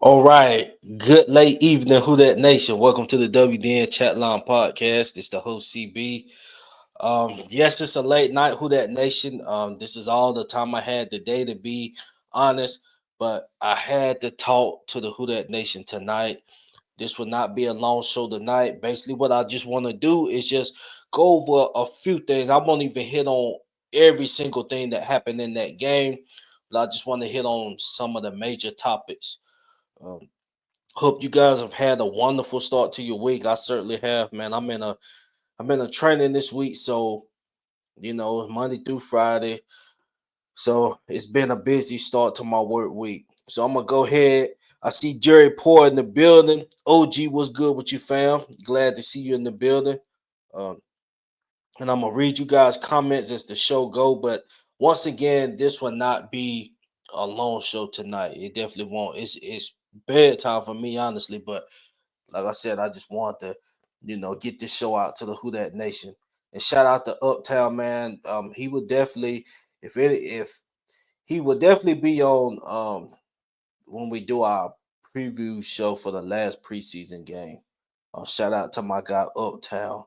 All right. Good late evening, Who That Nation. Welcome to the WDN Chatline podcast. It's the host CB. Yes, it's a late night, Who That Nation. This is all the time I had today, to be honest, but I had to talk to the Who That Nation tonight. This will not be a long show tonight. Basically, what I just want to do is just go over a few things. I won't even hit on every single thing that happened in that game, but I just want to hit on some of the major topics. Um, Hope you guys have had a wonderful start to your week. I certainly have, man. I'm in a training this week, so Monday through Friday. So it's been a busy start to my work week. So I'm gonna go ahead. I see Jerry Poor in the building. OG, was good with you, fam? Glad to see you in the building. Um, and I'm gonna read you guys' comments as the show go. But once again, this will not be a long show tonight. It definitely won't. It's bedtime for me, honestly. But like I said, I just want to, get this show out to the Who That Nation. And shout out to Uptown, man. He would definitely, if he would definitely be on when we do our preview show for the last preseason game. Shout out to my guy Uptown.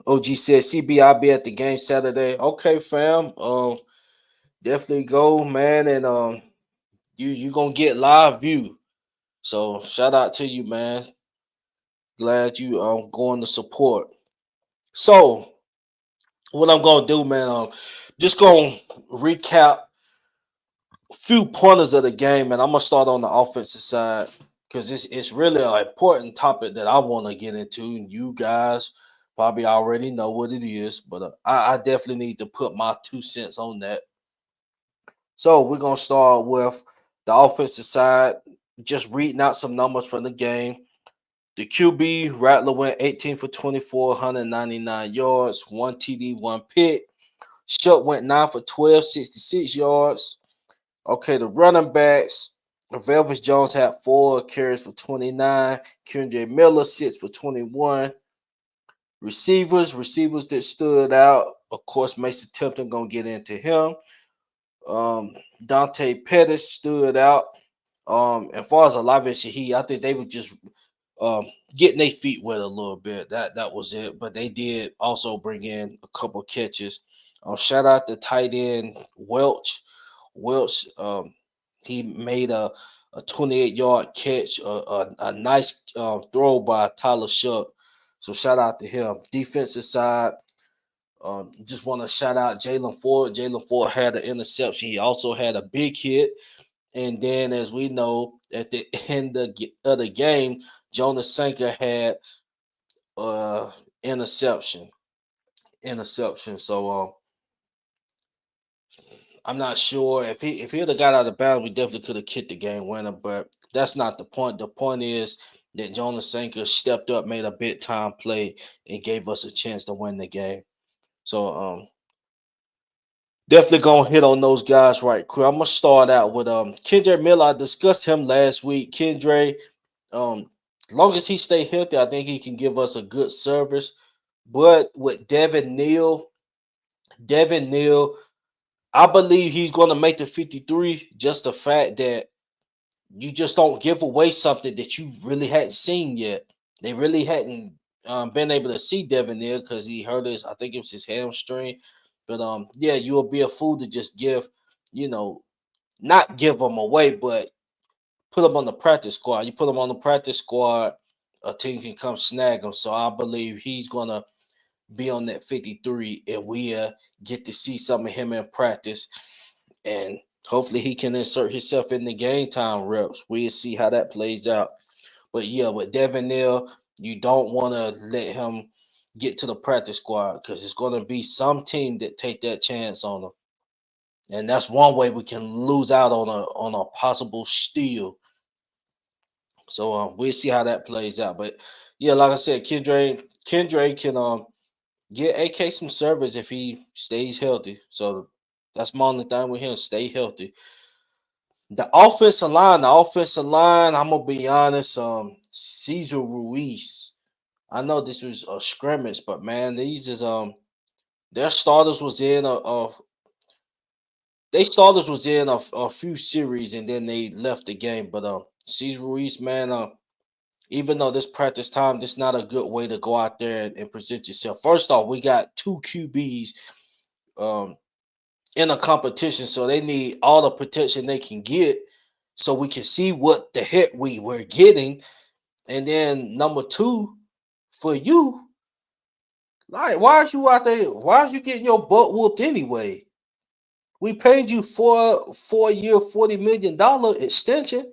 OG said CB, I'll be at the game Saturday. Okay, fam. Definitely go, man, and you gonna get live view. So shout out to you, man. Glad you going to support. So what I'm gonna do, man, just gonna recap a few pointers of the game, and I'm gonna start on the offensive side because it's really an important topic that I want to get into. You guys probably already know what it is, but I definitely need to put my 2 cents on that. So we're gonna start with the offensive side, just reading out some numbers from the game. The QB Rattler went 18 for 24, 199 yards, one TD, one pick. Shuck went 9 for 12, 66 yards. Okay, the running backs. Velvis Jones had 4 carries for 29. Kendra Miller 6 for 21. Receivers that stood out. Of course, Mason Tempton gonna get into him. Um, Dante Pettis stood out. As far as Olave Shahi, I think they were just um, getting their feet wet a little bit. That was it. But they did also bring in a couple catches. Shout out to tight end Welch. Welch, he made a 28-yard catch, a nice throw by Tyler Shuck. So shout out to him. Defensive side, just want to shout out Jalen Ford. Jalen Ford had an interception. He also had a big hit. And then, as we know, at the end of the game, Jonas Sanker had uh interception. Interception. So I'm not sure if he'd have got out of bounds, we definitely could have kicked the game winner. But that's not the point. The point is that Jonas Sanker stepped up, made a big time play, and gave us a chance to win the game. So definitely gonna hit on those guys right quick. I'm gonna start out with Kendre Miller. I discussed him last week. Kendre, long as he stay healthy, I think he can give us a good service. But with Devin Neal, I believe he's gonna make the 53. Just the fact that you just don't give away something that you really hadn't seen yet. They really hadn't been able to see Devin Neal because he hurt his, I think it was his hamstring. But yeah, you will be a fool to just you know, not give them away, but put them on the practice squad. You put them on the practice squad, a team can come snag him. So I believe he's gonna be on that 53, and we get to see some of him in practice, and hopefully he can insert himself in the game time reps. We'll see how that plays out. But yeah, with Devin Neal, you don't want to let him get to the practice squad because it's going to be some team that take that chance on him, and that's one way we can lose out on a possible steal. So we'll see how that plays out. But yeah, like I said, Kendre can get AK some service if he stays healthy. So that's my only thing with him. Stay healthy. The offensive line, I'm gonna be honest. Cesar Ruiz. I know this was a scrimmage, but man, these is their starters was in they starters was in a few series and then they left the game. But Cesar Ruiz, man, even though this practice time, this not a good way to go out there and present yourself. First off, we got two QBs um in a competition, so they need all the protection they can get so we can see what the heck we were getting. And then number two, for you, like why are you out there? Why are you getting your butt whooped anyway? We paid you for 4 year, $40 million extension.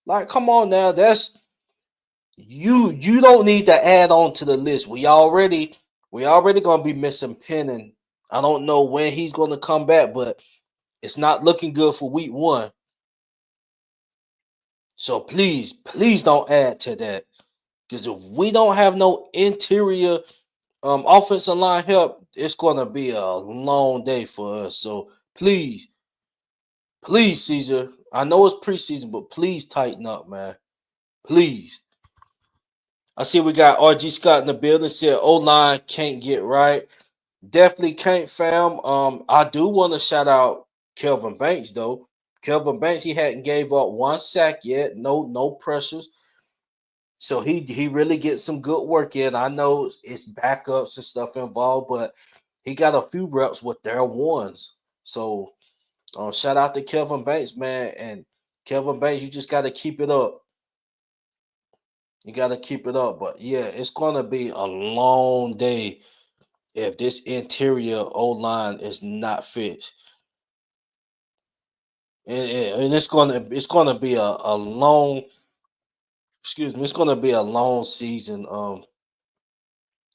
Like, come on now, that's you don't need to add on to the list. We already gonna be missing Penn. I don't know when he's gonna come back, but it's not looking good for week one. So please don't add to that. Because if we don't have no interior offensive line help, it's gonna be a long day for us. So please, Caesar. I know it's preseason, but please tighten up, man. Please. I see we got RG Scott in the building. Said O line can't get right. Definitely can't, fam. I do want to shout out Kelvin Banks though. Kelvin Banks, he hadn't gave up one sack yet. No pressures. So he really gets some good work in. I know it's backups and stuff involved, but he got a few reps with their ones. So shout out to Kelvin Banks, man. And Kelvin Banks, you just got to keep it up. You got to keep it up. But yeah, it's gonna be a long day if this interior O line is not fixed. And it's gonna be a long, excuse me, it's gonna be a long season.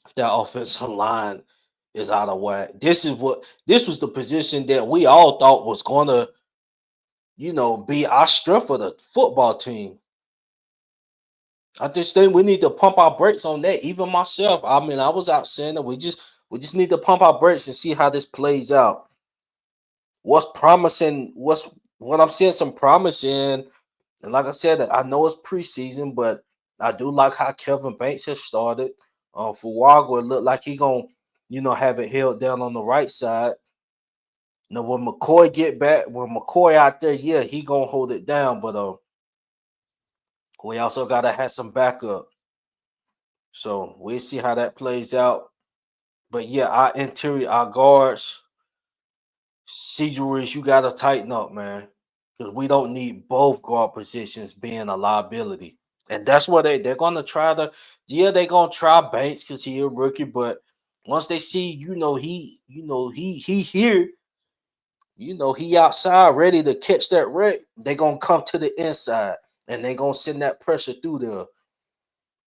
If that offensive line is out of whack. This was the position that we all thought was gonna, be our strength for the football team. I just think we need to pump our brakes on that. Even myself, I mean, I was out saying that we just need to pump our brakes and see how this plays out. What's promising? What I'm seeing some promise in, and like I said, I know it's preseason, but I do like how Kevin Banks has started. For Wago, it looked like he gonna, have it held down on the right side. Now when McCoy get back, when McCoy out there, yeah, he gonna hold it down. But we also gotta have some backup. So we'll see how that plays out. But yeah, our interior, our guards, Cedric, you gotta tighten up, man, because we don't need both guard positions being a liability. And that's what they're gonna try to. Yeah, they're gonna try Banks because he a rookie, but once they see, he here, he outside ready to catch that wreck, they gonna come to the inside and they gonna send that pressure through there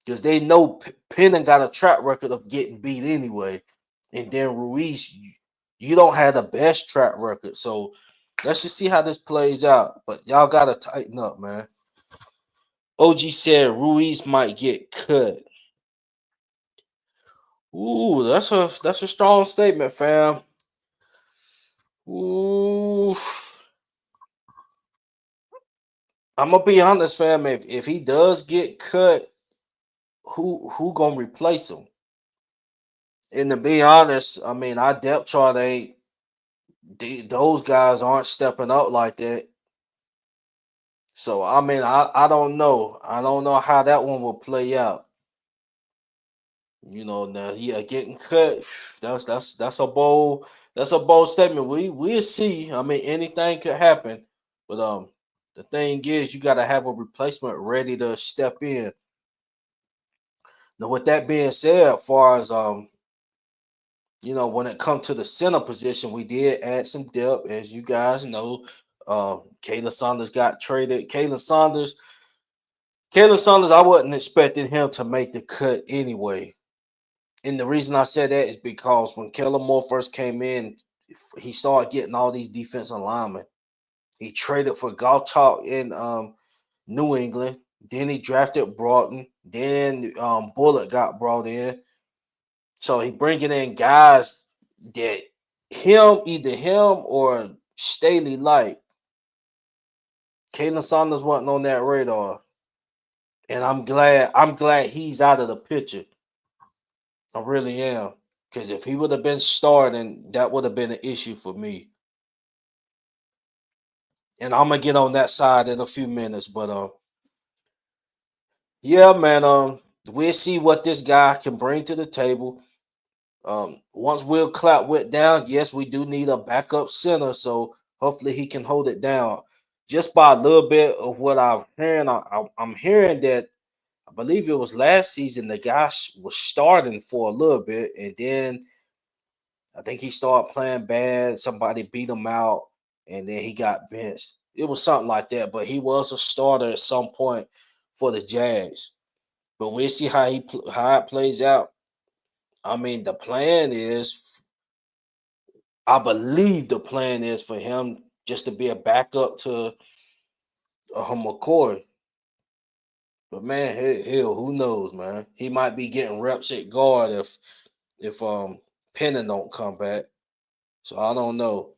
because they know Penn got a track record of getting beat anyway. And then Ruiz, you don't have the best track record. So let's just see how this plays out. But y'all gotta tighten up, man. OG said Ruiz might get cut. Ooh, that's a strong statement, fam. Ooh, I'm gonna be honest, fam. If he does get cut, who gonna replace him? And to be honest, I mean, our depth chart ain't. Those guys aren't stepping up like that. So I mean, I don't know. I don't know how that one will play out. Now yeah, getting cut. That's a bold statement. We'll see. I mean, anything could happen. But the thing is, you got to have a replacement ready to step in. Now, with that being said, as far as when it comes to the center position, we did add some depth, as you guys know. Kayla Saunders got traded. Kayla Saunders, I wasn't expecting him to make the cut anyway. And the reason I said that is because when Kellen Moore first came in, he started getting all these defensive linemen. He traded for Galchak in New England. Then he drafted Broughton. Then Bullock got brought in. So he bringing in guys that either him or Staley like. Kalen Saunders wasn't on that radar. And I'm glad he's out of the picture. I really am. Because if he would have been starting, that would have been an issue for me. And I'm gonna get on that side in a few minutes. But yeah, man. We'll see what this guy can bring to the table. Once Will Clapp went down, yes, we do need a backup center. So hopefully he can hold it down. Just by a little bit of what I'm hearing, I'm hearing that I believe it was last season the guy was starting for a little bit, and then I think he started playing bad. Somebody beat him out, and then he got benched. It was something like that, but he was a starter at some point for the Jags. But we'll see how how it plays out. I mean, the plan is, I believe the plan is for him just to be a backup to McCoy. But man, hell, who knows, man? He might be getting reps at guard if Pennon don't come back. So I don't know.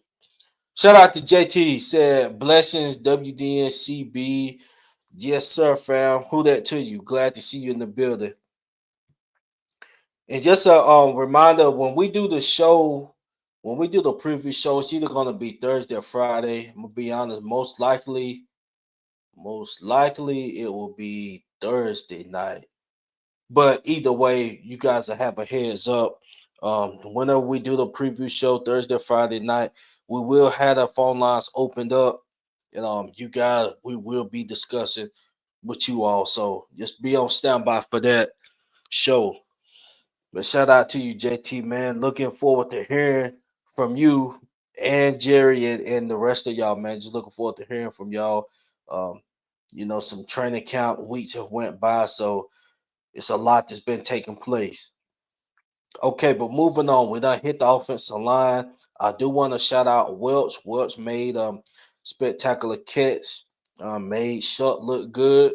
Shout out to JT. Said blessings WDNCB. Yes, sir, fam. Who that to you? Glad to see you in the building. And just a reminder: when we do the show, when we do the preview show, it's either gonna be Thursday or Friday. I'm gonna be honest. Most likely, it will be Thursday night. But either way, you guys will have a heads up. Whenever we do the preview show Thursday, Friday night, we will have the phone lines opened up. And you guys, we will be discussing with you all. So just be on standby for that show. But shout out to you, JT, man. Looking forward to hearing from you and Jerry and the rest of y'all, man. Just looking forward to hearing from y'all. Um, some training camp weeks have went by, so it's a lot that's been taking place. Okay, but moving on, we done hit the offensive line. I do want to shout out Welch. Welch made spectacular catch, made Shutt look good.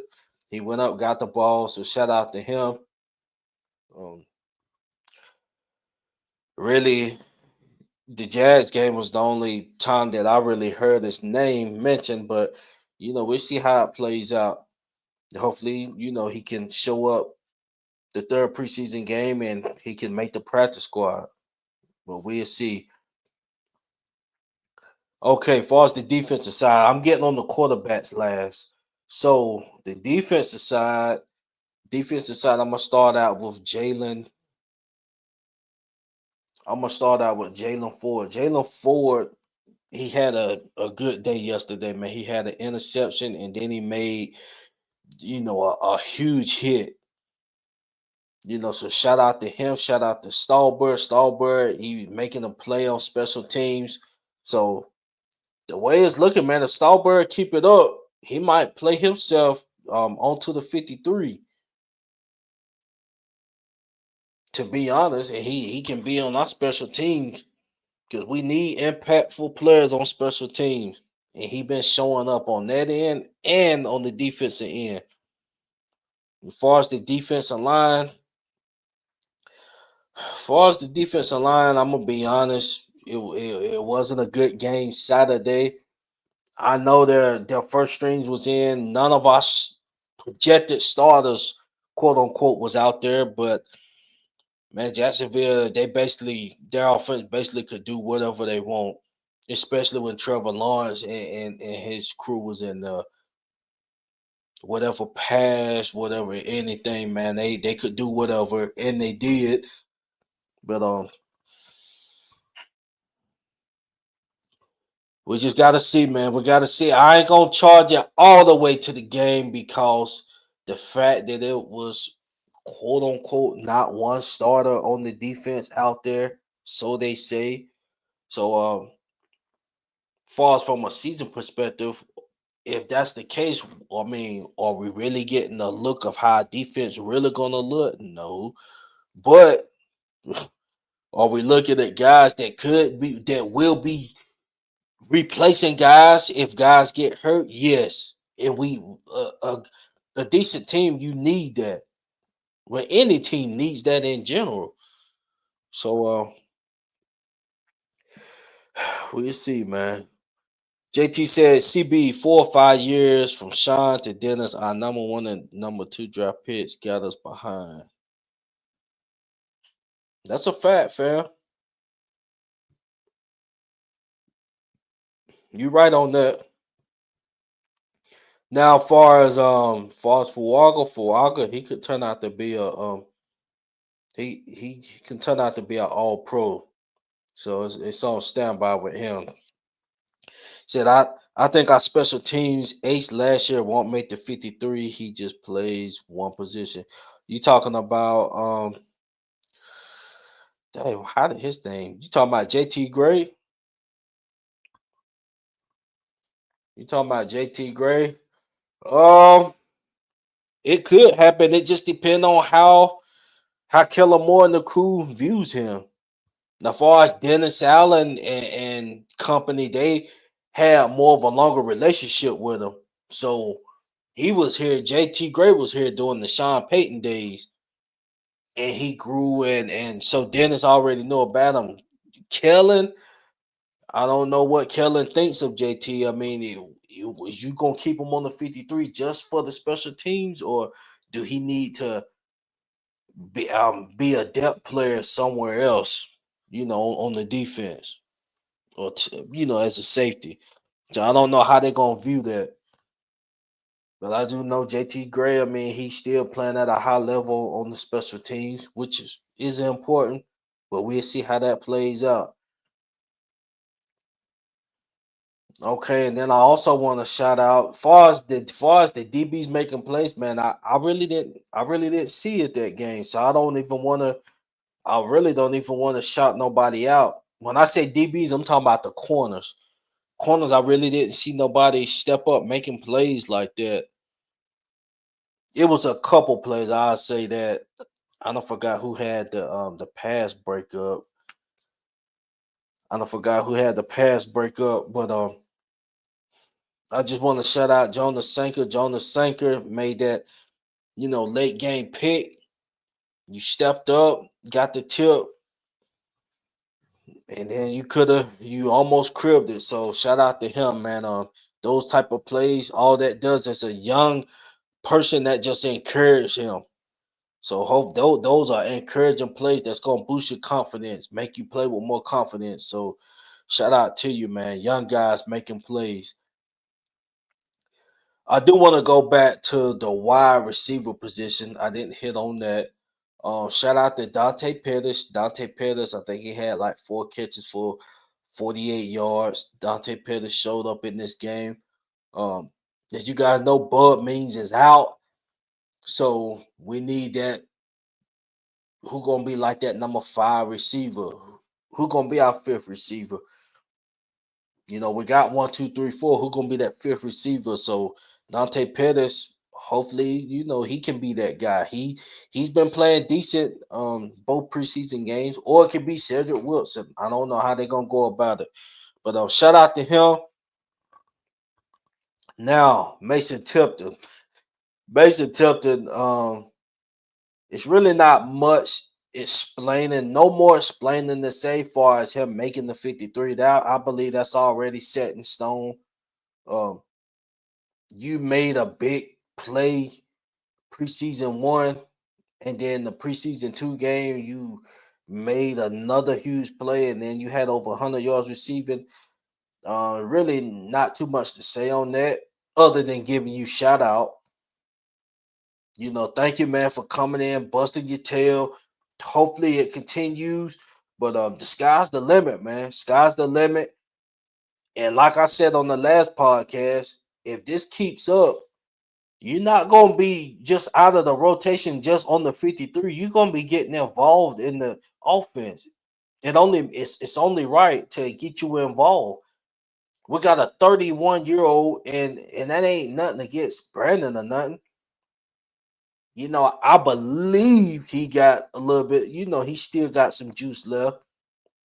He went up, got the ball, so shout out to him. Um, really, the Jazz game was the only time that I really heard his name mentioned, but we'll see how it plays out. Hopefully, he can show up the third preseason game and he can make the practice squad. But we'll see. Okay, as far as the defensive side, I'm getting on the quarterbacks last. So the defensive side, I'm gonna start out with Jalen. I'm gonna start out with Jalen Ford. Jalen Ford, he had a good day yesterday, man. He had an interception and then he made, a huge hit. So shout out to him. Shout out to Stallbird. Stallbird, he making a play on special teams. So the way it's looking, man, if Stallbird keep it up, he might play himself onto the 53. To be honest, and he can be on our special teams because we need impactful players on special teams, and he been showing up on that end and on the defensive end. As far as the defensive line, I'm gonna be honest. It wasn't a good game Saturday. I know their first strings was in. None of our projected starters, quote unquote, was out there. But man, Jacksonville, their offense basically could do whatever they want, especially when Trevor Lawrence and his crew was in whatever pass, whatever anything, man. They could do whatever, and they did. But we just gotta see, man. We gotta see. I ain't gonna charge it all the way to the game because the fact that it was quote unquote not one starter on the defense out there, so they say. So far as from a season perspective, if that's the case, I mean, are we really getting a look of how defense really gonna look? No. But are we looking at guys that will be replacing guys if guys get hurt? Yes. And a decent team, you need that. Well, any team needs that in general. So we'll see, man. JT said CB 4 or 5 years from Sean to Dennis, our number one and number two draft picks got us behind. That's a fact, fam. You right on that. Now, far as Fuaga, he could turn out to be a he can turn out to be an all pro. So it's on standby with him. Said I think our special teams ace last year won't make the 53. He just plays one position. You talking about dang, how did his name? You talking about JT Gray? You talking about JT Gray? Um, it could happen. It just depends on how Kellen Moore and the crew views him. Now, far as Dennis Allen and company, they had more of a longer relationship with him. So he was here. JT Gray was here during the Sean Payton days, and he grew and so Dennis already knew about him. Kellen, I don't know what Kellen thinks of JT. I mean, you gonna keep him on the 53 just for the special teams, or do he need to be a depth player somewhere else? You know, on the defense or as a safety. So I don't know how they're gonna view that. But I do know JT Gray, I mean, he's still playing at a high level on the special teams, which is important. But we'll see how that plays out. Okay, and then I also want to shout out far as the DBs making plays, man. I really didn't see it that game. So I really don't even want to shout nobody out. When I say DBs, I'm talking about the corners. Corners, I really didn't see nobody step up making plays like that. It was a couple plays. I'll say that. I don't forgot who had the pass breakup. I don't forgot who had the pass breakup, but I just want to shout out Jonas Sanker. Jonas Sanker made that late game pick. You stepped up, got the tip, and then you almost cribbed it. So shout out to him, man. Those type of plays, all that does is a young person that just encourage him. So hope those are encouraging plays that's gonna boost your confidence, make you play with more confidence. So shout out to you, man. Young guys making plays. I do want to go back to the wide receiver position. I didn't hit on that. Shout out to Dante Pettis. Dante Pettis, I think he had like 4 catches for 48 yards. Dante Pettis showed up in this game. Um, as you guys know, Bud Means is out. So we need that. Who gonna be like that number 5 receiver? Who gonna be our fifth receiver? We got 1, 2, 3, 4. Who gonna be that fifth receiver? So Dante Pettis, hopefully, he can be that guy. He's been playing decent both preseason games, or it could be Cedric Wilson. I don't know how they're gonna go about it. But shout out to him. Now, Mason Tipton. Mason Tipton, it's really not much explaining, no more explaining to say far as him making the 53. That I believe that's already set in stone. Um, you made a big play preseason one, and then the preseason two game, you made another huge play, and then you had over 100 yards receiving. Really not too much to say on that, other than giving you shout out. Thank you, man, for coming in, busting your tail. Hopefully it continues. But the sky's the limit, man. Sky's the limit. And like I said on the last podcast, if this keeps up, you're not gonna be just out of the rotation just on the 53. You're gonna be getting involved in the offense. It's only right to get you involved. We got a 31-year-old, and that ain't nothing against Brandon or nothing. I believe he got a little bit, he still got some juice left.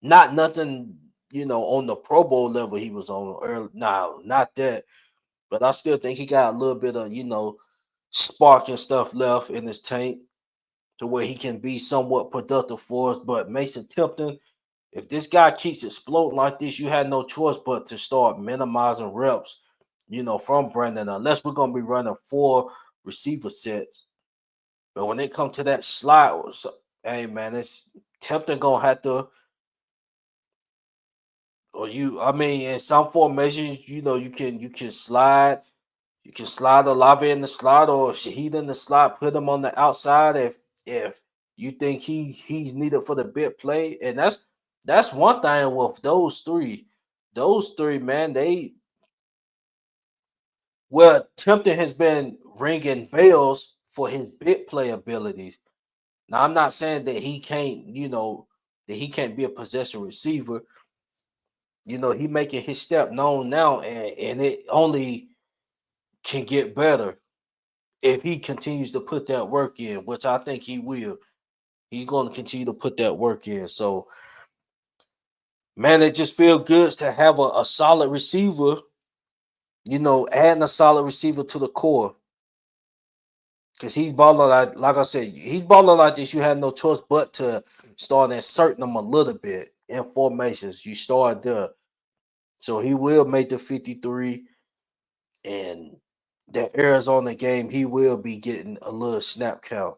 Not nothing, on the Pro Bowl level he was on early. No, not that. But I still think he got a little bit of, spark and stuff left in his tank to where he can be somewhat productive for us. But Mason Tipton, if this guy keeps exploding like this, you had no choice but to start minimizing reps, from Brandon, unless we're going to be running 4 receiver sets. But when it comes to that slide, hey man, it's Tempting gonna have to, or I mean, in some formations, you can slide. You can slide Olave in the slot or Shaheed in the slot, put him on the outside if you think he's needed for the big play. And that's one thing with those three. Those three, man, they well, Tempton has been ringing bells for his big play abilities. Now, I'm not saying that he can't, that he can't be a possession receiver. He making his step known now, and it only can get better if he continues to put that work in, which I think he will. He's going to continue to put that work in. So, man, it just feels good to have a solid receiver, adding a solid receiver to the core. Because he's balling like I said, he's balling like this. You had no choice but to start inserting them a little bit in formations. You start there. So he will make the 53. And that Arizona game, he will be getting a little snap count.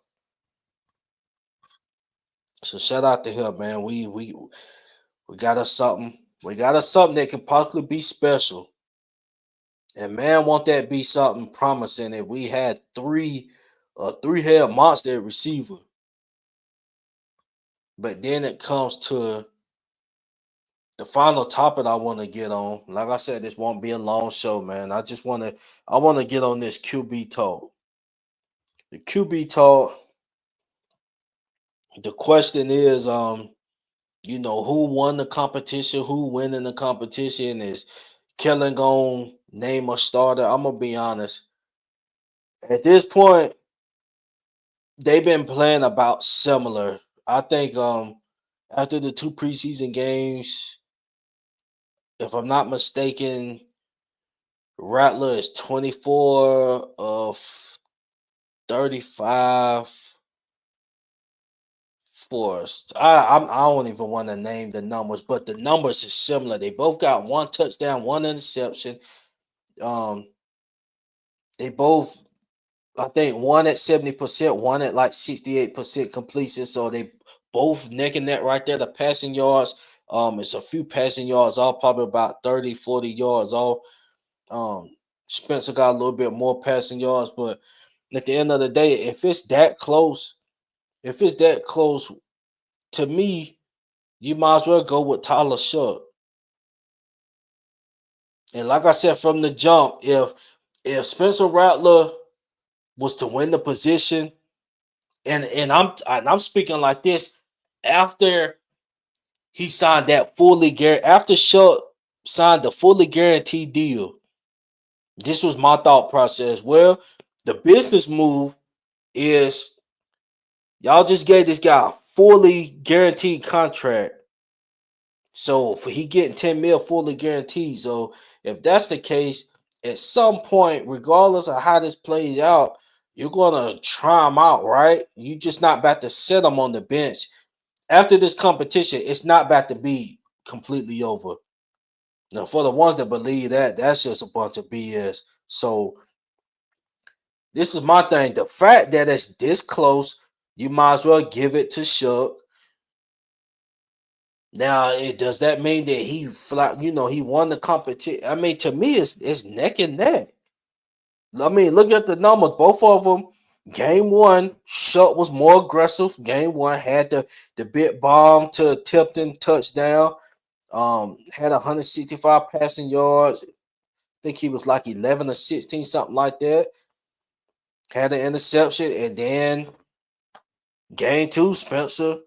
So shout out to him, man. We got us something. We got us something that can possibly be special. And man, won't that be something promising if we had three-head monster at receiver. But then it comes to the final topic I want to get on. Like I said, this won't be a long show, man. I want to get on this QB talk. The QB talk. The question is, who won the competition, who winning the competition? Is Kellen gonna name a starter? I'm gonna be honest. At this point, they've been playing about similar. I think after the two preseason games, if I'm not mistaken, Rattler is 24 of 35 forced. I don't even want to name the numbers, but the numbers is similar. They both got one touchdown, one interception. Um, they both, I think, one at 70%, one at like 68% completion. So they both neck and neck right there. The passing yards, it's a few passing yards off, probably about 30, 40 yards off. Spencer got a little bit more passing yards, but at the end of the day, if it's that close, to me, you might as well go with Tyler Shuck. And like I said from the jump, if Spencer Rattler was to win the position, and I'm speaking like this after he signed that after Shuck signed the fully guaranteed deal. This was my thought process. Well, the business move is y'all just gave this guy a fully guaranteed contract. So for he getting 10 mil fully guaranteed. So if that's the case, at some point, regardless of how this plays out, you're gonna try him out, right? You just not about to sit him on the bench. After this competition, it's not about to be completely over. Now, for the ones that believe that, that's just a bunch of BS. So this is my thing. The fact that it's this close, you might as well give it to Shuck. Now, does that mean that he won the competition? I mean, to me, it's neck and neck. I mean, look at the numbers. Both of them, game one, Shuck was more aggressive. Game one had the big bomb to Tipton touchdown. Had 165 passing yards. I think he was like 11 or 16, something like that. Had an interception, and then game two, Spencer.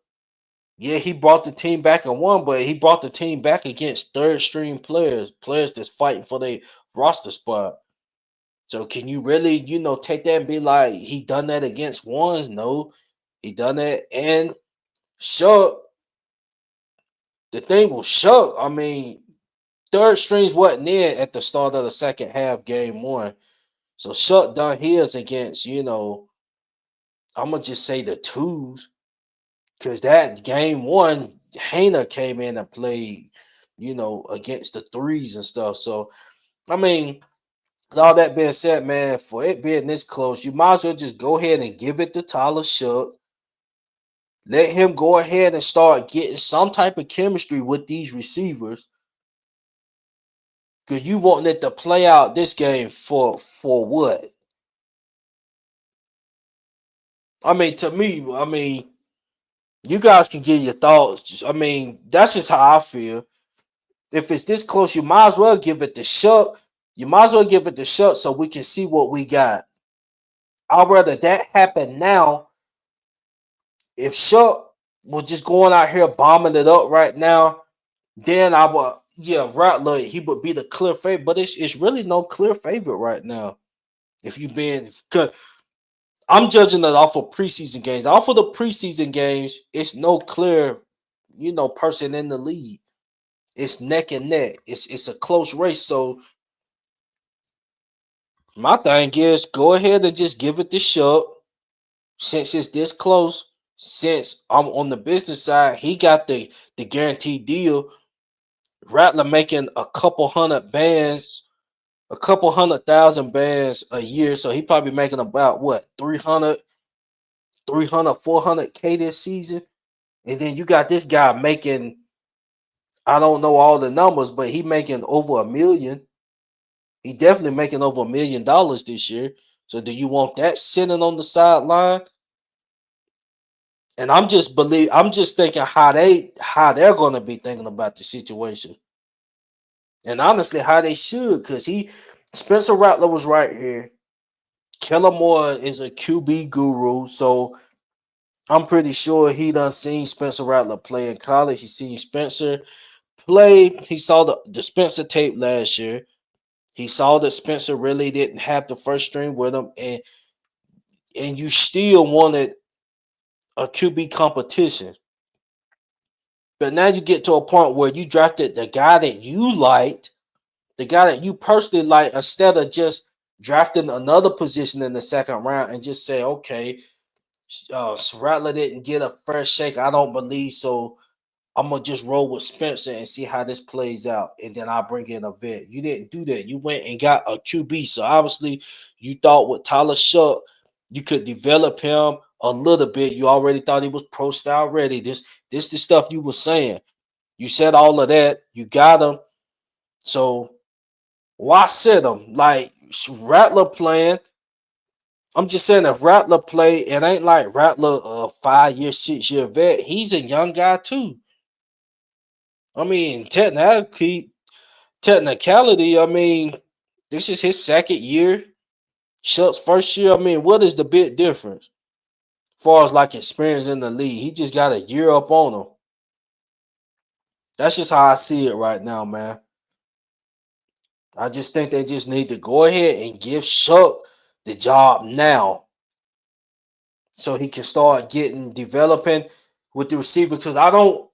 Yeah, he brought the team back and won, but he brought the team back against third string players that's fighting for their roster spot. So can you really, take that and be like, he done that against ones? No, he done that. And Shuck, the thing was Shuck, I mean, third strings wasn't in at the start of the second half, game one. So Shuck done his against, I'm going to just say the twos. Because that game one, Hayner came in and played, against the threes and stuff. So, I mean, with all that being said, man, for it being this close, you might as well just go ahead and give it to Tyler Shuck. Let him go ahead and start getting some type of chemistry with these receivers. Cause you wanting it to play out this game for what? I mean, to me, I mean, you guys can give your thoughts. I mean, that's just how I feel. If it's this close, you might as well give it the shot. You might as well give it the shot so we can see what we got. I'd rather that happen now. If Shuck was just going out here bombing it up right now, then I would, yeah, Rattler, he would be the clear favorite. But it's really no clear favorite right now. If you been, I'm judging it off of preseason games. Off of the preseason games, it's no clear, person in the lead. It's neck and neck. It's a close race. So my thing is, go ahead and just give it the shot. Since it's this close, since I'm on the business side, he got the guaranteed deal. Rattler making a couple hundred bands, a couple 100,000 bands a year. So he probably making about what 400K this season. And then you got this guy making, I don't know all the numbers, but he making over a million. He definitely making over $1 million this year. So do you want that sitting on the sideline? And I'm just thinking how they're gonna be thinking about the situation. And honestly, how they should, because Spencer Rattler was right here. Kellen Moore is a QB guru, so I'm pretty sure he done seen Spencer Rattler play in college. He seen Spencer play. He saw the Spencer tape last year. He saw that Spencer really didn't have the first string with him, and you still wanted a QB competition. But now you get to a point where you drafted the guy that you liked, the guy that you personally like, instead of just drafting another position in the second round and just say, okay, Rattler didn't get a first shake. I don't believe so. I'm gonna just roll with Spencer and see how this plays out, and then I'll bring in a vet. You didn't do that. You went and got a QB. So obviously, you thought with Tyler Shuck, you could develop him a little bit. You already thought he was pro style ready. This the stuff you were saying. You said all of that. You got him. So why sit him? Like Rattler playing. I'm just saying if Rattler play, it ain't like Rattler a 5 year, 6 year vet. He's a young guy too. I mean, technicality, I mean, this is his second year. Shucks first year. I mean, what is the big difference? As far as like experience in the league, he just got a year up on him. That's just how I see it right now, man. I just think they just need to go ahead and give Shuck the job now, so he can start getting developing with the receiver. Because I don't,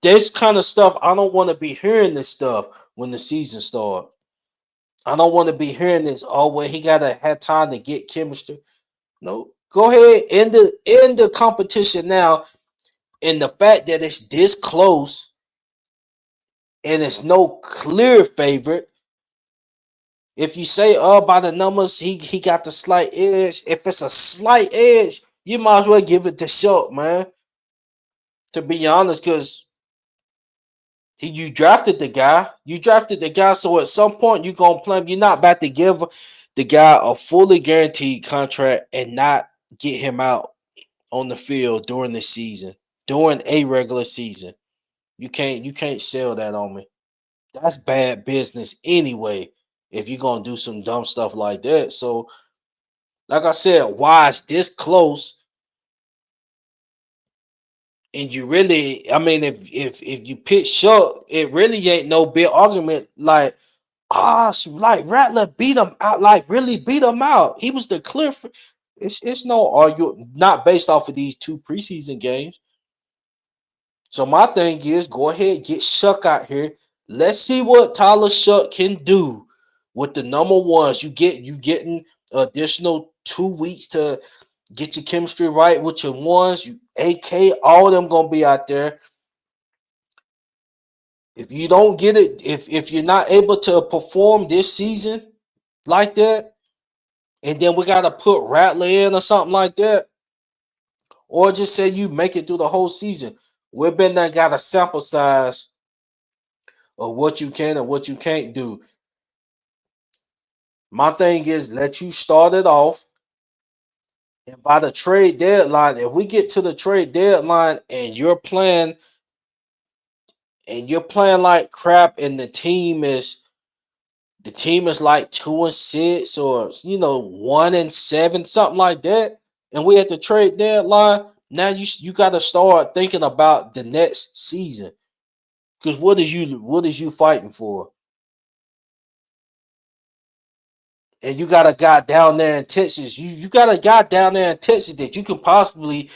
this kind of stuff, I don't want to be hearing this stuff when the season starts. I don't want to be hearing this. Oh, well, he gotta have time to get chemistry. No, go ahead, end the competition now. And the fact that it's this close and it's no clear favorite. If you say, oh, by the numbers, he got the slight edge. If it's a slight edge, you might as well give it to Shuck, man. To be honest, because you drafted the guy. You drafted the guy, so at some point you're gonna play him. You're not about to give the guy a fully guaranteed contract and not get him out on the field during the season, during a regular season. You can't sell that on me. That's bad business anyway. If you're gonna do some dumb stuff like that. So, like I said, why it's this close? And you really, I mean, if you pick Shuck, it really ain't no big argument. Like, like Rattler beat him out, like really beat him out. He was the clear. It's no argument, not based off of these two preseason games. So my thing is, go ahead, get Shuck out here. Let's see what Tyler Shuck can do with the number ones. You getting additional 2 weeks to get your chemistry right with your ones. You AK, all of them gonna be out there. If you don't get it, if you're not able to perform this season like that, and then we gotta put Rattler in or something like that, or just say you make it through the whole season. We've been there, got a sample size of what you can and what you can't do. My thing is let you start it off. And by the trade deadline, if we get to the trade deadline and you're playing like crap and the team is like 2-6 or 1-7, something like that, and we at the trade deadline, now you got to start thinking about the next season. Because what is you fighting for? And you got a guy down there in Texas. You got a guy down there in Texas that you can possibly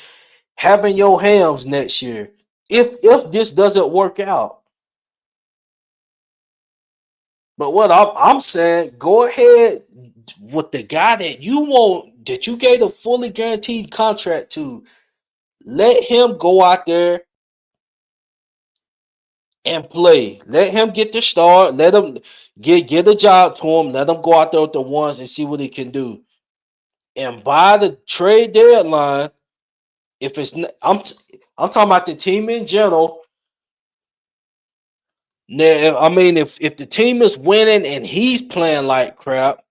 have in your hands next year. If this doesn't work out. But what I'm saying, go ahead with the guy that you want, that you gave a fully guaranteed contract to. Let him go out there and play. Let him get the start. Let him get a job to him. Let him go out there with the ones and see what he can do. And by the trade deadline, if it's I'm talking about the team in general. Now, I mean, if the team is winning and he's playing like crap,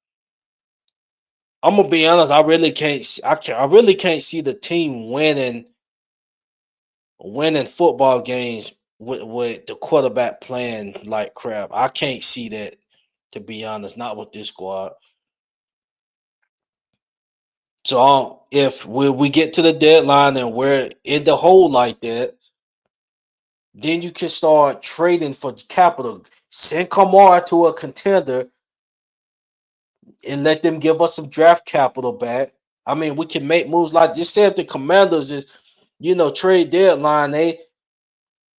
I'm gonna be honest. I really can't see the team winning football games with the quarterback playing like crap. I can't see that, to be honest. Not with this squad. So if we get to the deadline and we're in the hole like that, then you can start trading for capital. Send Kamara to a contender and let them give us some draft capital back. I mean, we can make moves like just say if the Commanders is, trade deadline, they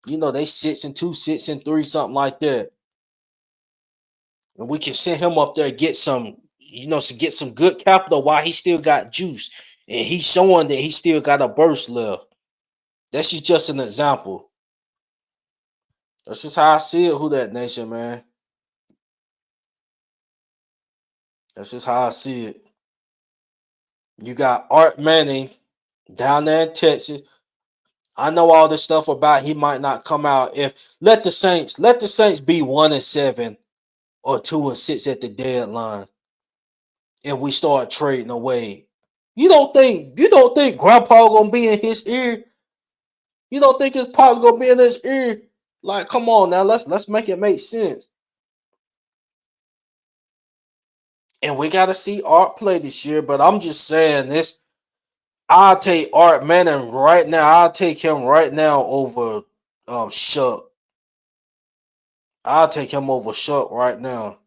6-2, 6-3, something like that. And we can send him up there, get some good capital while he still got juice. And he's showing that he still got a burst left. That's just an example. That's just how I see it, who that nation, man. That's just how I see it. You got Art Manning down there in Texas. I know all this stuff about he might not come out. If let the Saints be 1-7 or 2-6 at the deadline, and we start trading away. You don't think Grandpa gonna be in his ear? You don't think his pop's gonna be in his ear? Like, come on now, let's make it make sense. And we gotta see Art play this year, but I'm just saying this. I'll take Art Manning right now. I'll take him right now over Shuck. I'll take him over Shuck right now.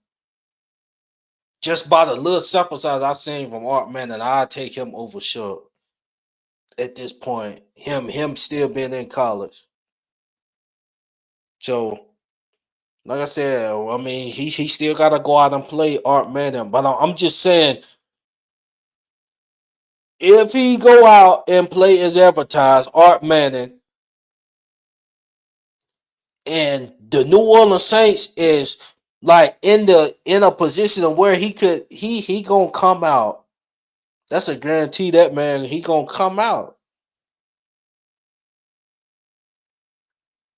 Just by the little sample size I've seen from Art Manning, I'll take him over Shuck at this point. Him still being in college. So, like I said, I mean, he still got to go out and play Art Manning. But I'm just saying, if he go out and play as advertised, Art Manning, and the New Orleans Saints is like in a position of where he gonna come out. That's a guarantee. That man, he gonna come out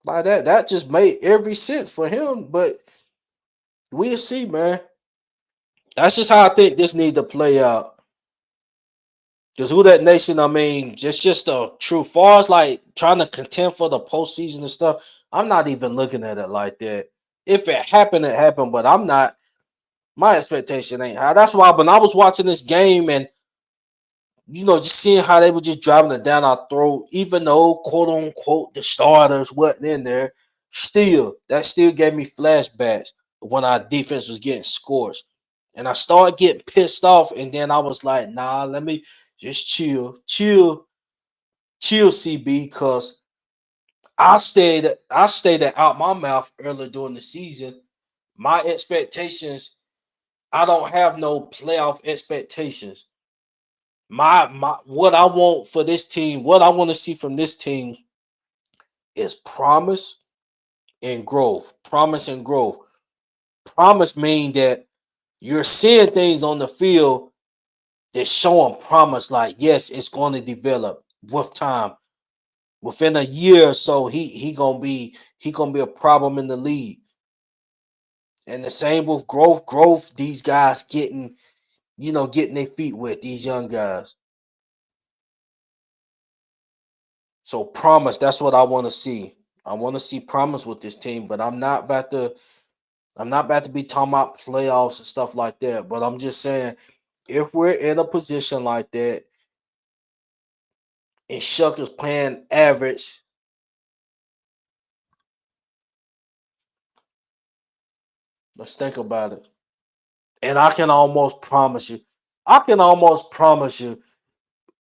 like that. That just made every sense for him. But we'll see, man. That's just how I think this need to play out. Because who that nation, I mean, just a true far as like trying to contend for the postseason and stuff. I'm not even looking at it like that. If it happened, it happened. But I'm not. My expectation ain't high. That's why when I was watching this game and just seeing how they were just driving it down our throat, even though quote unquote the starters wasn't in there, that still gave me flashbacks when our defense was getting scores. And I started getting pissed off, and then I was like, nah, let me just chill, CB, because I stated out my mouth earlier during the season. My expectations, I don't have no playoff expectations. My what I want for this team, what I want to see from this team is promise and growth. Promise and growth. Promise mean that you're seeing things on the field that's showing promise, like yes, it's going to develop with time. Within a year or so, he gonna be a problem in the league. And the same with growth. Growth, these guys getting their feet wet, these young guys. So promise, that's what I want to see. I want to see promise with this team, but I'm not about to be talking about playoffs and stuff like that. But I'm just saying, if we're in a position like that and Shuck is playing average, let's think about it. And I can almost promise you,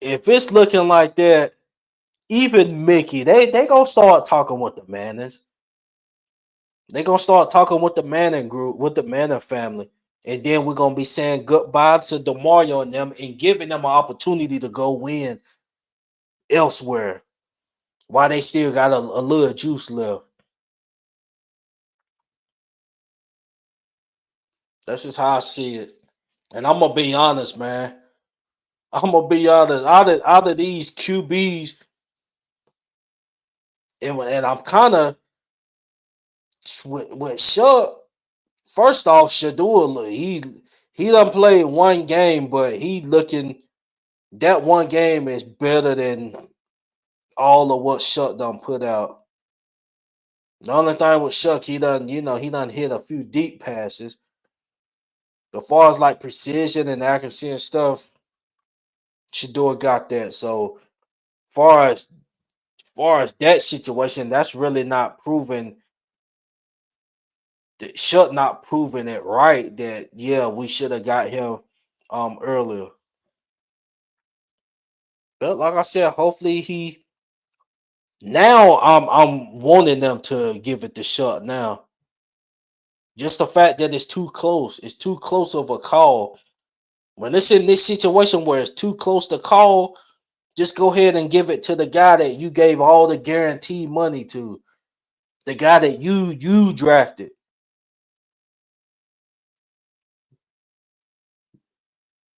if it's looking like that, even Mickey, they gonna start talking with the Manners. They gonna start talking with the Manning group, with the Manning family, and then we're gonna be saying goodbye to Demario and them, and giving them an opportunity to go win elsewhere while they still got a little juice left. That's just how I see it. And I'm gonna be honest, man. I'm gonna be honest. Out of these QBs, and I'm kind of with Shuck. First off, Shadua, he done played one game, but he looking that one game is better than all of what Shuck done put out. The only thing with Shuck, he done hit a few deep passes. As far as like precision and accuracy and stuff, Shador got that. So far as far as that situation, that's really not proven. That Shuck not proving it right. That yeah, we should have got him earlier. But like I said, hopefully he now I'm wanting them to give it the shot now. Just the fact that it's too close. It's too close of a call. When it's in this situation where it's too close to call, just go ahead and give it to the guy that you gave all the guaranteed money to. The guy that you drafted.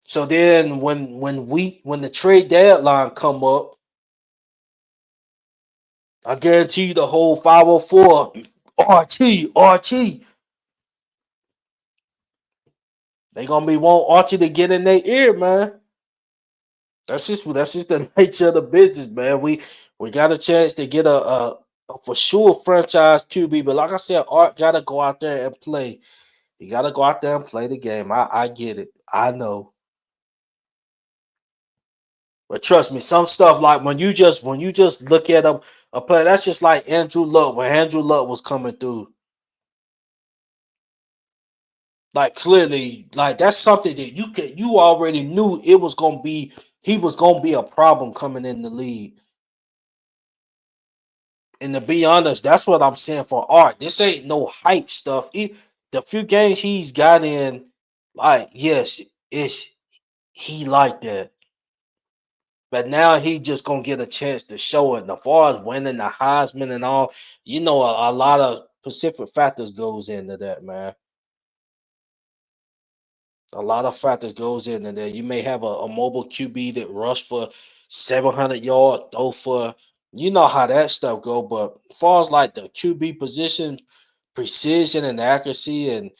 So then when the trade deadline come up, I guarantee you the whole 504 RT. They gonna be want Archie to get in their ear, man. That's just the nature of the business, man. We got a chance to get a for sure franchise QB, but like I said, Art gotta go out there and play. He gotta go out there and play the game. I get it. I know. But trust me, some stuff like when you just look at a play, that's just like Andrew Luck when Andrew Luck was coming through. Like clearly, like that's something that you already knew it was gonna be he was gonna be a problem coming in the league. And to be honest, that's what I'm saying for Art. This ain't no hype stuff. The few games he's got in, like, yes, it's he like that. But now he just gonna get a chance to show it. And as far as winning the Heisman and all, a lot of specific factors goes into that, man. A lot of factors goes into that. You may have a mobile QB that rush for 700 yards, throw for you know how that stuff go. But as far as like the QB position, precision and accuracy and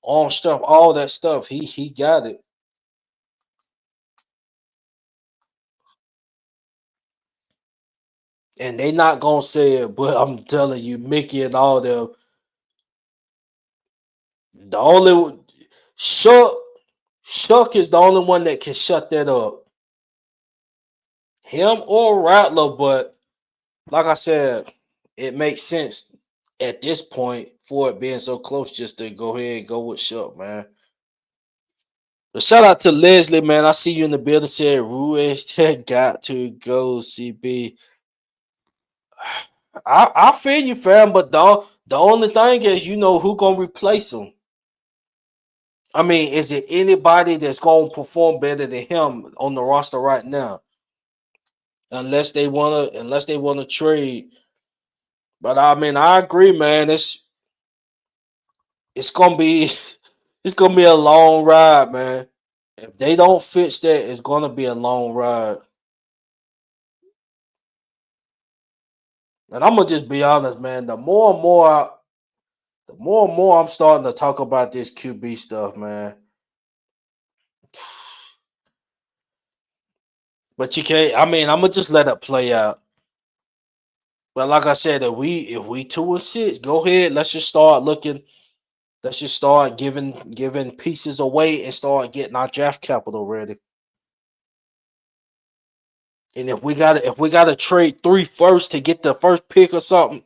arm stuff, all that stuff, he got it. And they not gonna say it, but I'm telling you, Mickey and all them, the only Shuck Shuck is the only one that can shut that up. Him or Rattler, but like I said, it makes sense at this point for it being so close just to go ahead and go with Shuck, man. But shout out to Leslie, man. I see you in the building. Said Ruiz got to go, CB. I feel you, fam, but the only thing is, who gonna replace him. I mean, is it anybody that's gonna perform better than him on the roster right now? Unless they wanna trade. But I mean, I agree, man. It's gonna be it's gonna be a long ride, man. If they don't fix that, it's gonna be a long ride. And I'm gonna just be honest, man. The more and more, The more and more I'm starting to talk about this QB stuff, man. But you can't. I mean, I'm gonna just let it play out. But like I said, if we 2-6, go ahead. Let's just start looking. Let's just start giving pieces away and start getting our draft capital ready. And if we gotta trade 3 first to get the first pick or something,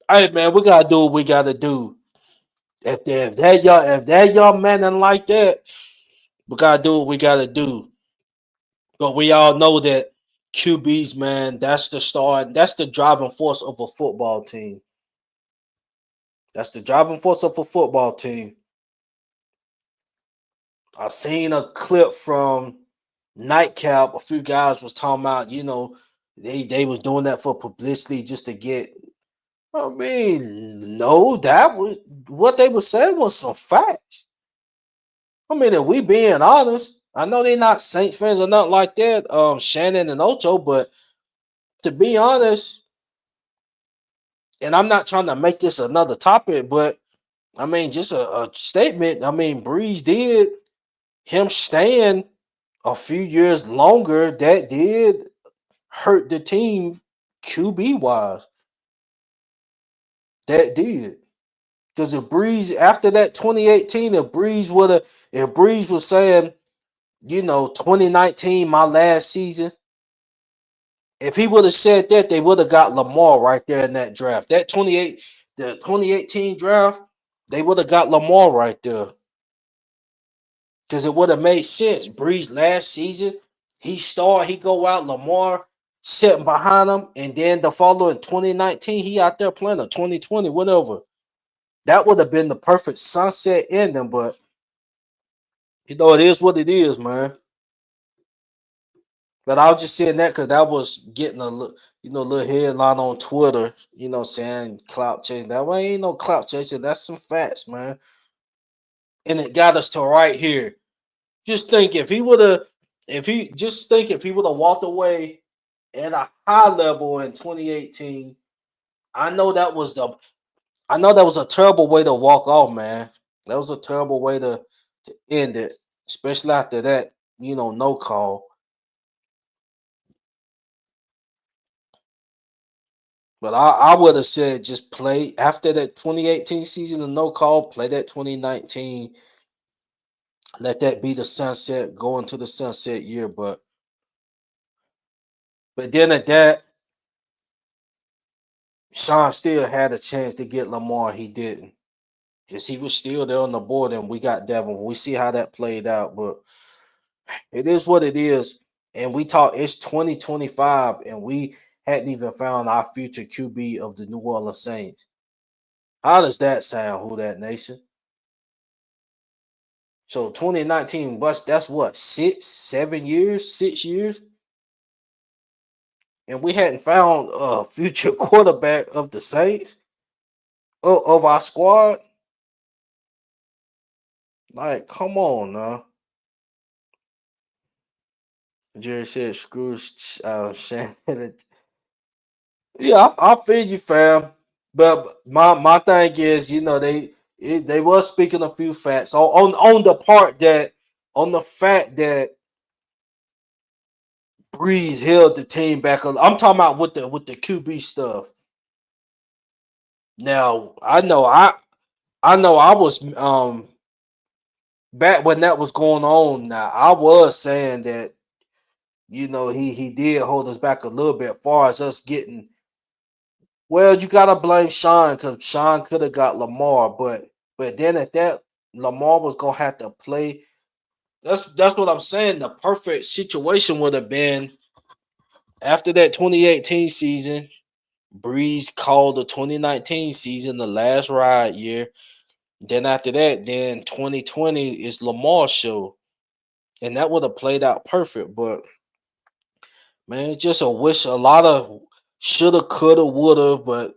hey man, we gotta do what we gotta do. If that young man and like that, we gotta do what we gotta do. But we all know that QBs, man, that's the start. That's the driving force of a football team. That's the driving force of a football team. I seen a clip from Nightcap. A few guys was talking about, they was doing that for publicity just to get. I mean, no, that was what they were saying was some facts. I mean, if we being honest, I know they're not Saints fans or nothing like that, Shannon and Ocho, but to be honest, and I'm not trying to make this another topic, but I mean, just a statement. I mean, Breeze did him staying a few years longer. That did hurt the team QB wise. That did. Because if Breeze after that 2018, if Breeze was saying, 2019, my last season, if he would have said that, they would have got Lamar right there in that draft. The 2018 draft, they would have got Lamar right there. Because it would have made sense. Breeze last season, he go out, Lamar sitting behind him, and then the following 2019, he out there playing a 2020, whatever. That would have been the perfect sunset ending, but it is what it is, man. But I was just saying that because that was getting little headline on Twitter, saying clout chasing. That way ain't no clout chasing. That's some facts, man. And it got us to right here. Just think if he would have walked away at a high level in 2018, I know that was the I know that was a terrible way to walk off, man. That was a terrible way to end it, especially after that, no call. But I would have said just play after that 2018 season of no call, play that 2019, let that be the sunset, go into the sunset year. But then at that, Sean still had a chance to get Lamar. He didn't. Just he was still there on the board, and we got Devin. We see how that played out, but it is what it is. And we talk it's 2025, and we hadn't even found our future QB of the New Orleans Saints. How does that sound, Who That Nation? So 2019, that's what, 6 years, and we hadn't found a future quarterback of the Saints of our squad. Like, come on now. Jerry said, "Screw Shannon." Yeah, I feel you, fam. But my thing is, they was speaking a few facts on the part that on the fact that Breeze held the team back. I'm talking about with the QB stuff. Now I know I was back when that was going on. Now I was saying that he did hold us back a little bit, far as us getting. Well, you gotta blame Sean because Sean could have got Lamar, but then at that Lamar was gonna have to play. That's what I'm saying. The perfect situation would have been after that 2018 season. Breeze called the 2019 season the last ride year. Then after that, then 2020 is Lamar's show. And that would have played out perfect. But man, it's just a lot of shoulda, coulda, woulda, but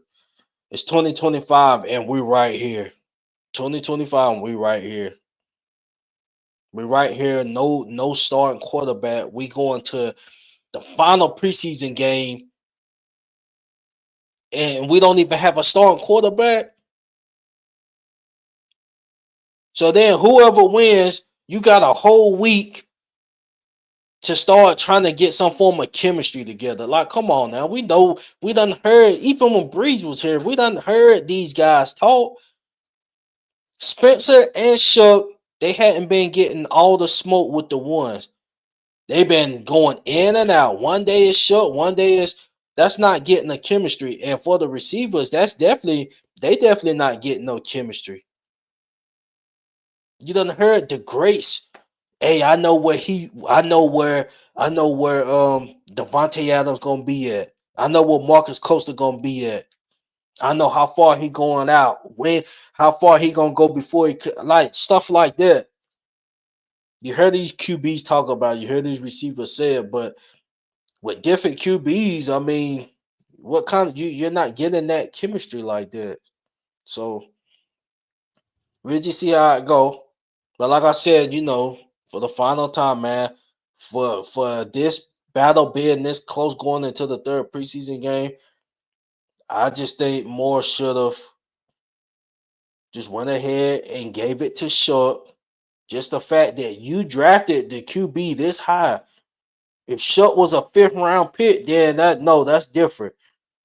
it's 2025 and we right here. 2025 and we right here. We right here. No starting quarterback. We going to the final preseason game and we don't even have a starting quarterback. So then whoever wins, you got a whole week to start trying to get some form of chemistry together. Like, come on now. We know we done heard, even when Breeze was here, we done heard these guys talk. Spencer and Shook, they hadn't been getting all the smoke with the ones. They've been going in and out. One day is Shook, one day is that's not getting the chemistry. And for the receivers, they definitely not getting no chemistry. You done heard the greats. Hey, I know where Devontae Adams gonna be at. I know where Marcus Costa gonna be at. I know how far he going out. How far he gonna go before like stuff like that. You heard these QBs talk about it, you heard these receivers say it, but with different QBs, I mean, what kind of you're not getting that chemistry like that. So we'll just see how it go. But like I said, for the final time, man, for this battle being this close going into the third preseason game, I just think Moore should have just went ahead and gave it to Shuck. Just the fact that you drafted the QB this high. If Shuck was a fifth round pick, then that's different.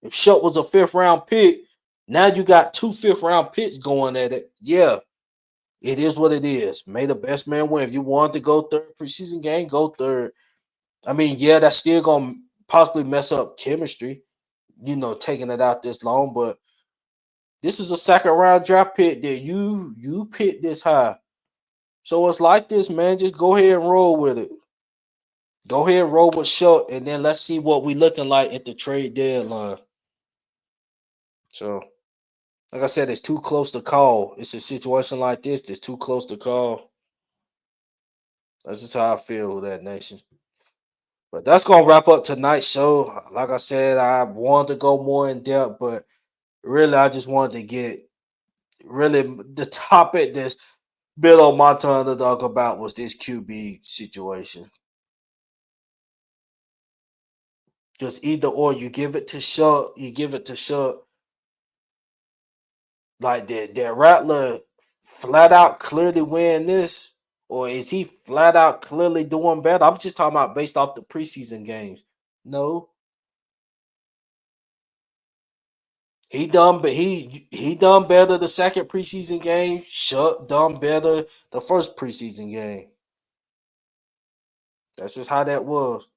If Shuck was a fifth round pick, now you got two fifth round picks going at it. Yeah, it is what it is. May the best man win. If you want to go third preseason game, go third. I mean, yeah, that's still gonna possibly mess up chemistry, taking it out this long, but this is a second round draft pick that you picked this high. So it's like this, man. Just go ahead and roll with it. Go ahead and roll with Shuck, and then let's see what we looking like at the trade deadline. So, like I said, it's too close to call. It's a situation like this that's too close to call. That's just how I feel with that, nation. But that's gonna wrap up tonight's show. Like I said, I wanted to go more in depth, but really, I just wanted to get really the topic that's been on my tongue to talk about was this QB situation. Just either or, you give it to Shuck, like that Rattler flat out clearly win this, or is he flat out clearly doing better? I'm just talking about based off the preseason games. No, he done better the second preseason game. Shuck done better the first preseason game. That's just how that was.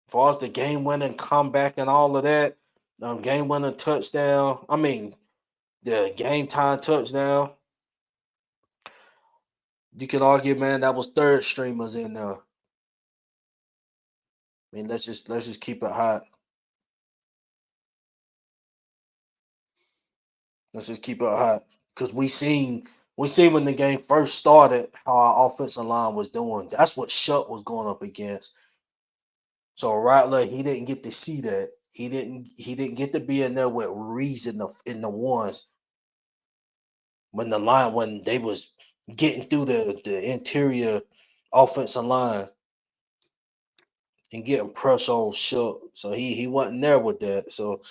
As far as the game winning comeback and all of that, game winning touchdown. I mean, the game time touchdown. You can argue, man, that was third streamers in there. I mean, let's just keep it hot. Let's just keep it hot. Cause we seen when the game first started how our offensive line was doing. That's what Shuck was going up against. So Rattler, he didn't get to see that. He didn't get to be in there with Reese in the ones when they was getting through the interior offensive line and getting pressure on Shuck. So he wasn't there with that. So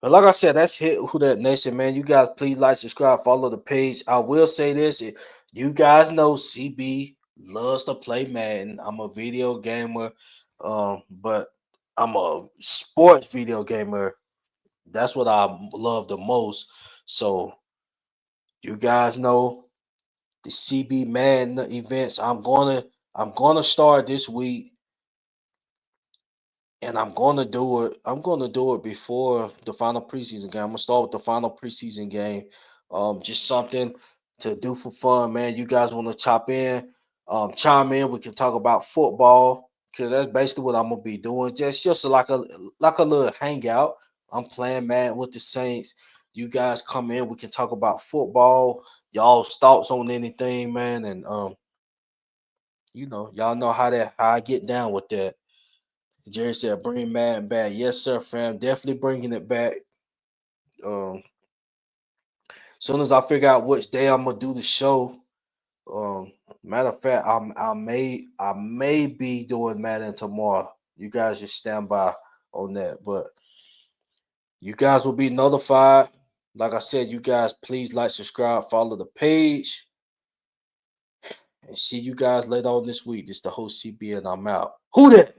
but like I said, that's hit who that nation, man. You guys please like, subscribe, follow the page. I will say this. You guys know CB loves to play Madden. I'm a video gamer, but I'm a sports video gamer. That's what I love the most. So you guys know the CB Madden events. I'm gonna start this week, and I'm gonna do it. I'm gonna do it before the final preseason game. I'm gonna start with the final preseason game. Just something to do for fun, man. You guys want to chime in. We can talk about football because that's basically what I'm gonna be doing. Just like a little hangout. I'm playing man with the Saints. You guys come in. We can talk about football. Y'all's thoughts on anything, man, and y'all know how I get down with that. Jerry said, "Bring Madden back." Yes, sir, fam. Definitely bringing it back. Um, soon as I figure out which day I'm gonna do the show. Matter of fact, I may be doing Madden tomorrow. You guys just stand by on that, but you guys will be notified. Like I said, you guys, please like, subscribe, follow the page, and see you guys later on this week. This is the host CB, and I'm out. Who that?